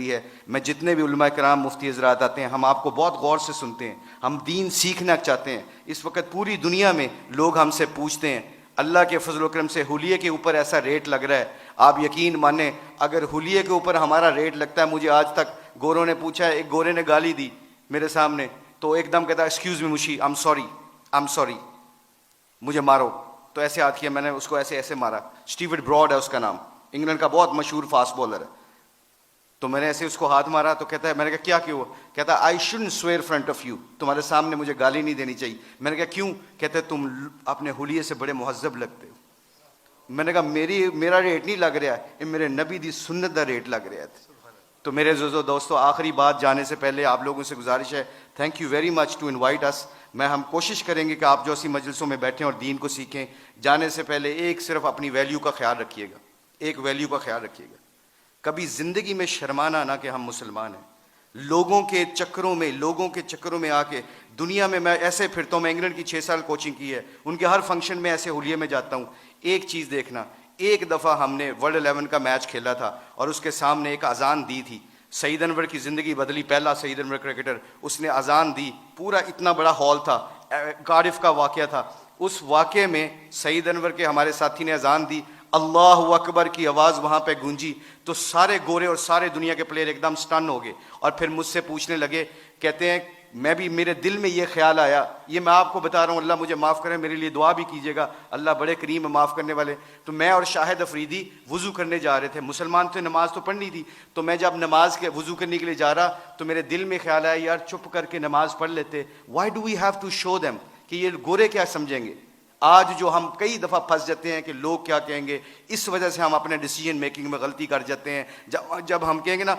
है। मैं जितने भी उलमा कराम मुफ्ती हज़रात आते हैं, हम आपको बहुत गौर से सुनते हैं, हम दीन सीखना चाहते हैं। इस वक्त पूरी दुनिया में लोग हमसे पूछते हैं, अल्लाह के फजल करम से हुलिये के ऊपर ऐसा रेट लग रहा है, आप यकीन माने अगर हुलिये के ऊपर हमारा रेट लगता है, मुझे आज तक गोरों ने पूछा है, एक गोरे ने गाली दी मेरे सामने, तो एकदम कहता है एक्सक्यूज़ मी मुशी, आई एम सॉरी, मुझे मारो। तो ऐसे हाथ किया, मैंने उसको ऐसे ऐसे मारा। स्टीवर्ट ब्रॉड है उसका नाम, इंग्लैंड का बहुत मशहूर फास्ट बॉलर है। तो मैंने ऐसे उसको हाथ मारा, तो कहता है, मैंने कहा क्या क्यों? कहता है I shouldn't swear front of you, तुम्हारे सामने मुझे गाली नहीं देनी चाहिए। मैंने कहा क्यों? कहते हैं तुम अपने हुलिये से बड़े मुहज्जब लगते हो। मैंने कहा मेरा रेट नहीं लग रहा है, ये मेरे नबी दी सुन्नत का रेट लग रहा है। तो मेरे जोजो दोस्तों, आखिरी बात जाने से पहले आप लोगों से गुजारिश है, thank you very much to invite us. हम कोशिश करेंगे कि आप जो सी मजलिसों में बैठें और दीन को सीखें। जाने से पहले एक सिर्फ अपनी वैल्यू का ख्याल रखिएगा, एक वैल्यू का ख्याल रखिएगा, कभी जिंदगी में शर्माना ना कि हम मुसलमान हैं। लोगों के चक्करों में आके दुनिया में मैं ऐसे फिरता हूँ। मैं इंग्लैंड की 6 साल कोचिंग की है, उनके हर फंक्शन में ऐसे हुलिये में जाता हूँ। एक चीज़ देखना, एक दफ़ा हमने वर्ल्ड 11 का मैच खेला था और उसके सामने एक अजान दी थी। सईद अनवर की ज़िंदगी बदली, पहला सईद अनवर क्रिकेटर, उसने अजान दी, पूरा इतना बड़ा हॉल था, कार्डिफ का वाक़या था। उस वाक़े में सईद अनवर के हमारे साथी ने अजान दी, अल्लाह अकबर की आवाज़ वहाँ पे गूंजी, तो सारे गोरे और सारे दुनिया के प्लेयर एकदम स्टन हो गए और फिर मुझसे पूछने लगे, कहते हैं मैं भी, मेरे दिल में ये ख्याल आया, ये मैं आपको बता रहा हूँ, अल्लाह मुझे माफ़ करे, मेरे लिए दुआ भी कीजिएगा, अल्लाह बड़े करीम है माफ़ करने वाले। तो मैं और शाहिद अफरीदी वज़ू करने जा रहे थे, मुसलमान थे, नमाज तो पढ़नी थी। तो मैं जब नमाज के वज़ू करने के लिए जा रहा, तो मेरे दिल में ख्याल आया, यार चुप करके नमाज पढ़ लेते, why do we have to show them कि ये गोरे क्या समझेंगे। आज जो हम कई दफ़ा फंस जाते हैं कि लोग क्या कहेंगे, इस वजह से हम अपने डिसीजन मेकिंग में गलती कर जाते हैं। जब हम कहेंगे ना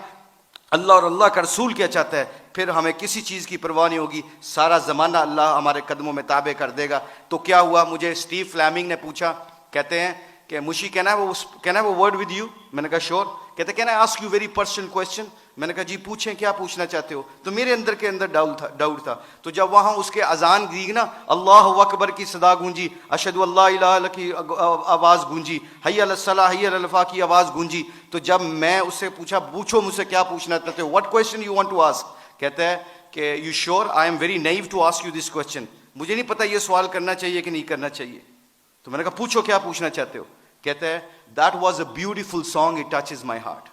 अल्लाह और अल्लाह का रसूल क्या चाहता है, फिर हमें किसी चीज़ की परवाह नहीं होगी, सारा ज़माना अल्लाह हमारे कदमों में ताबे कर देगा। तो क्या हुआ, मुझे स्टीव फ्लैमिंग ने पूछा, कहते हैं कि मुशी कैन आई वो वर्ड विद यू? मैंने कहा श्योर। कहते can I ask you very personal question? मैंने कहा जी पूछें, क्या पूछना चाहते हो? तो मेरे अंदर के डाउट था। तो जब वहाँ उसके अजान दी ना, अल्लाह अकबर की सदा गूंजी, अशहदु अल्ला इलाहा इल्लल्लाह की आवाज़ गूंजी, हय्या अलस सलाह हय्या अलल फलाह की आवाज़ गूंजी, तो जब मैं उससे पूछा, पूछो मुझसे क्या पूछना चाहते हो, what question you want to ask? कहता है कि you sure? I am very naive to ask you this question, मुझे नहीं पता ये सवाल करना चाहिए कि नहीं करना चाहिए। तो मैंने कहा पूछो क्या पूछना चाहते हो? कहता है that was a beautiful song, it touches my heart.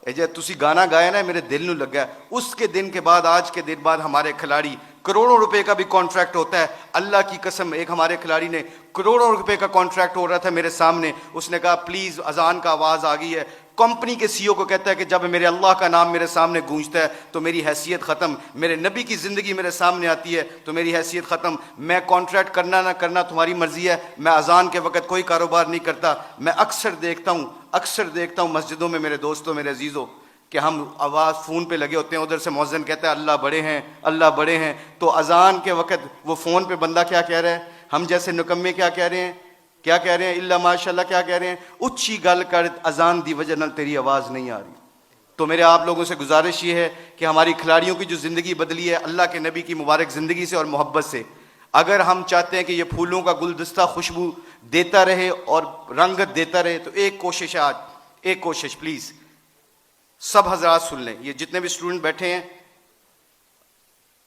जे तुसी गाना गाया ना, मेरे दिल में लगा। उसके दिन के बाद, आज के दिन बाद हमारे खिलाड़ी, करोड़ों रुपए का भी कॉन्ट्रैक्ट होता है, अल्लाह की कसम। एक हमारे खिलाड़ी ने करोड़ों रुपए का कॉन्ट्रैक्ट हो रहा था मेरे सामने, उसने कहा प्लीज अजान का आवाज आ गई है। कंपनी के सीईओ को कहता है कि जब मेरे अल्लाह का नाम मेरे सामने गूंजता है तो मेरी हैसियत ख़त्म, मेरे नबी की ज़िंदगी मेरे सामने आती है तो मेरी हैसियत ख़त्म। मैं कॉन्ट्रैक्ट करना ना करना तुम्हारी मर्जी है, मैं अजान के वक़्त कोई कारोबार नहीं करता। मैं अक्सर देखता हूँ मस्जिदों में मेरे दोस्तों, मेरे अजीज़ों, कि हम आवाज़ फ़ोन पे लगे होते हैं, उधर से मौज़िन कहता है अल्लाह बड़े हैं, अल्लाह बड़े हैं। तो अजान के वक़्त वो फ़ोन पे बंदा क्या कह रहा है, हम जैसे निकम्मे क्या कह रहे हैं, इल्ला माशाल्लाह क्या कह रहे हैं, उच्ची गल कर अजान दी वजह नाल तेरी आवाज़ नहीं आ रही। तो मेरे आप लोगों से गुजारिश ये है कि हमारी खिलाड़ियों की जो ज़िंदगी बदली है अल्लाह के नबी की मुबारक ज़िंदगी से और मोहब्बत से, अगर हम चाहते हैं कि ये फूलों का गुलदस्ता खुशबू देता रहे और रंगत देता रहे, तो एक कोशिश है आज, एक कोशिश प्लीज़ सब हजरात सुन लें, ये जितने भी स्टूडेंट बैठे हैं,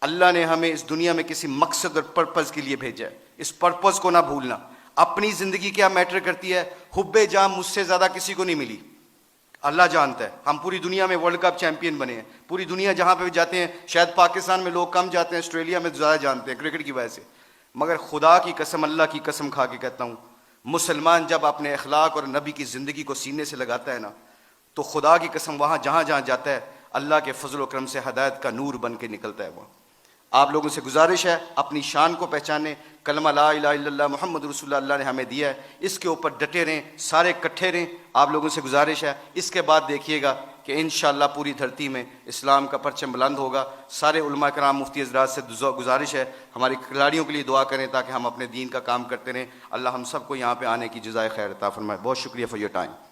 अल्लाह ने हमें इस दुनिया में किसी मकसद और पर्पज़ के लिए भेजा है, इस पर्पज़ को ना भूलना। अपनी ज़िंदगी क्या मैटर करती है, हुब्बे जाम मुझसे ज़्यादा किसी को नहीं मिली, अल्लाह जानता है। हम पूरी दुनिया में वर्ल्ड कप चैंपियन बने हैं, पूरी दुनिया जहाँ पे भी जाते हैं, शायद पाकिस्तान में लोग कम जाते हैं, ऑस्ट्रेलिया में ज़्यादा जानते हैं क्रिकेट की वजह से, मगर खुदा की कसम, अल्लाह की कसम खा के कहता हूँ, मुसलमान जब अपने अखलाक और नबी की ज़िंदगी को सीने से लगाता है ना, तो खुदा की कसम वहाँ जहाँ जहाँ जाता है अल्लाह के फजल व करम से हदायत का नूर बन के निकलता है। वो आप लोगों से गुजारिश है, अपनी शान को पहचाने, कलमा ला इलाहा इल्लल्लाह मुहम्मद रसूलुल्लाह अल्लाह ने हमें दिया है, इसके ऊपर डटे रहें, सारे इकट्ठे रहें। आप लोगों से गुजारिश है, इसके बाद देखिएगा कि इंशाअल्लाह पूरी धरती में इस्लाम का परचम बुलंद होगा। सारे उलमा कराम मुफ्ती हज़रात से गुजारिश है, हमारी खिलाड़ियों के लिए दुआ करें ताकि हम अपने दीन का काम करते रहें। अल्लाह हम सबको यहाँ पर आने की जज़ाए खैर अता फरमाए। बहुत शुक्रिया फॉर योर टाइम।